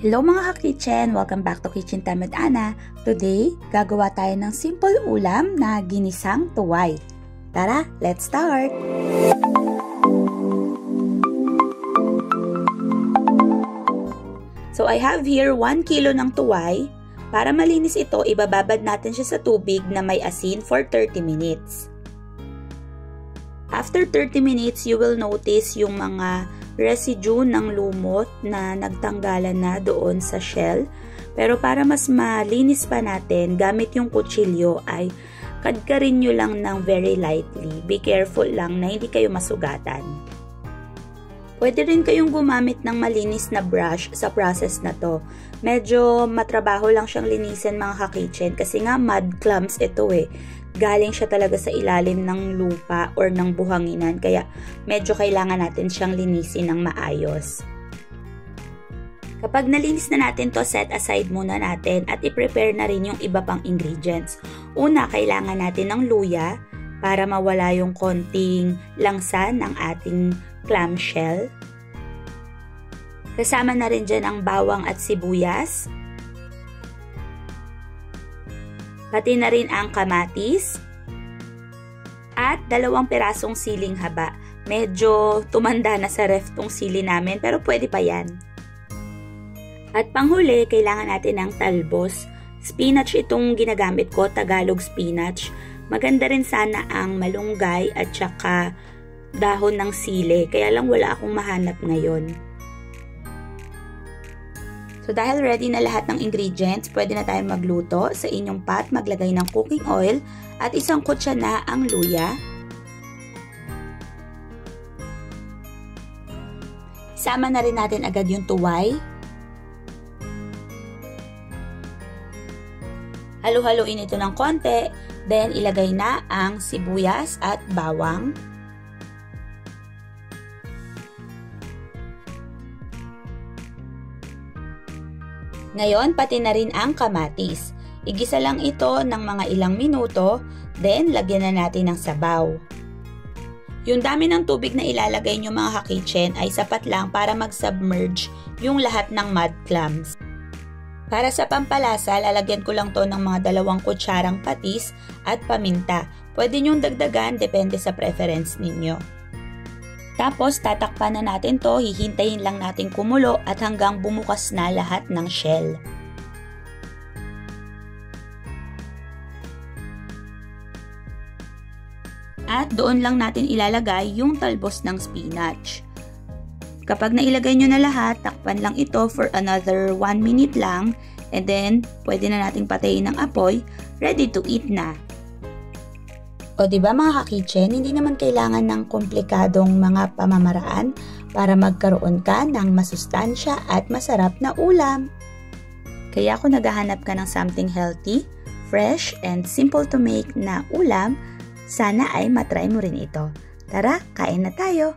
Hello mga ka-kitchen! Welcome back to Kitchen Time with Ana. Today, gagawa tayo ng simple ulam na ginisang tuway. Tara, let's start! So I have here 1 kilo ng tuway. Para malinis ito, ibababad natin siya sa tubig na may asin for 30 minutes. After 30 minutes, you will notice yung mga residue ng lumot na nagtanggalan na doon sa shell. Pero para mas malinis pa natin, gamit yung kutsilyo ay kadkarin nyo lang ng very lightly. Be careful lang na hindi kayo masugatan. Pwede rin kayong gumamit ng malinis na brush sa process na to. Medyo matrabaho lang siyang linisin mga ka-kitchen kasi nga mud clumps ito eh. Galing siya talaga sa ilalim ng lupa or ng buhanginan kaya medyo kailangan natin siyang linisin ng maayos. Kapag nalinis na natin to, set aside muna natin at i-prepare na rin yung iba pang ingredients. Una, kailangan natin ng luya para mawala yung konting langsa ng ating clamshell. Kasama na rin dyan ang bawang at sibuyas. Pati na rin ang kamatis. At 2 pirasong siling haba. Medyo tumanda na sa ref tong sili namin pero pwede pa yan. At panghuli, kailangan natin ng talbos. Spinach itong ginagamit ko, Tagalog spinach. Maganda rin sana ang malunggay at saka dahon ng sili. Kaya lang wala akong mahanap ngayon. So dahil ready na lahat ng ingredients, pwede na tayong magluto. Sa inyong pot, maglagay ng cooking oil at isang kutsa na ang luya. Sama na rin natin agad yung tuway. Halo-haloin ito ng konti. Then ilagay na ang sibuyas at bawang. Ngayon, pati na rin ang kamatis. Igisa lang ito ng mga ilang minuto, then lagyan na natin ng sabaw. Yung dami ng tubig na ilalagay nyo mga ka-kitchen ay sapat lang para mag-submerge yung lahat ng mud clams. Para sa pampalasa, lalagyan ko lang to ng mga 2 kutsarang patis at paminta. Pwede nyong dagdagan, depende sa preference ninyo. Tapos, tatakpan na natin to, hihintayin lang natin kumulo at hanggang bumukas na lahat ng shell. At doon lang natin ilalagay yung talbos ng spinach. Kapag nailagay nyo na lahat, takpan lang ito for another 1 minute lang and then pwede na nating patayin ng apoy, ready to eat na. O diba mga ka-kitchen, hindi naman kailangan ng komplikadong mga pamamaraan para magkaroon ka ng masustansya at masarap na ulam. Kaya kung naghahanap ka ng something healthy, fresh, and simple to make na ulam, sana ay matry mo rin ito. Tara, kain na tayo!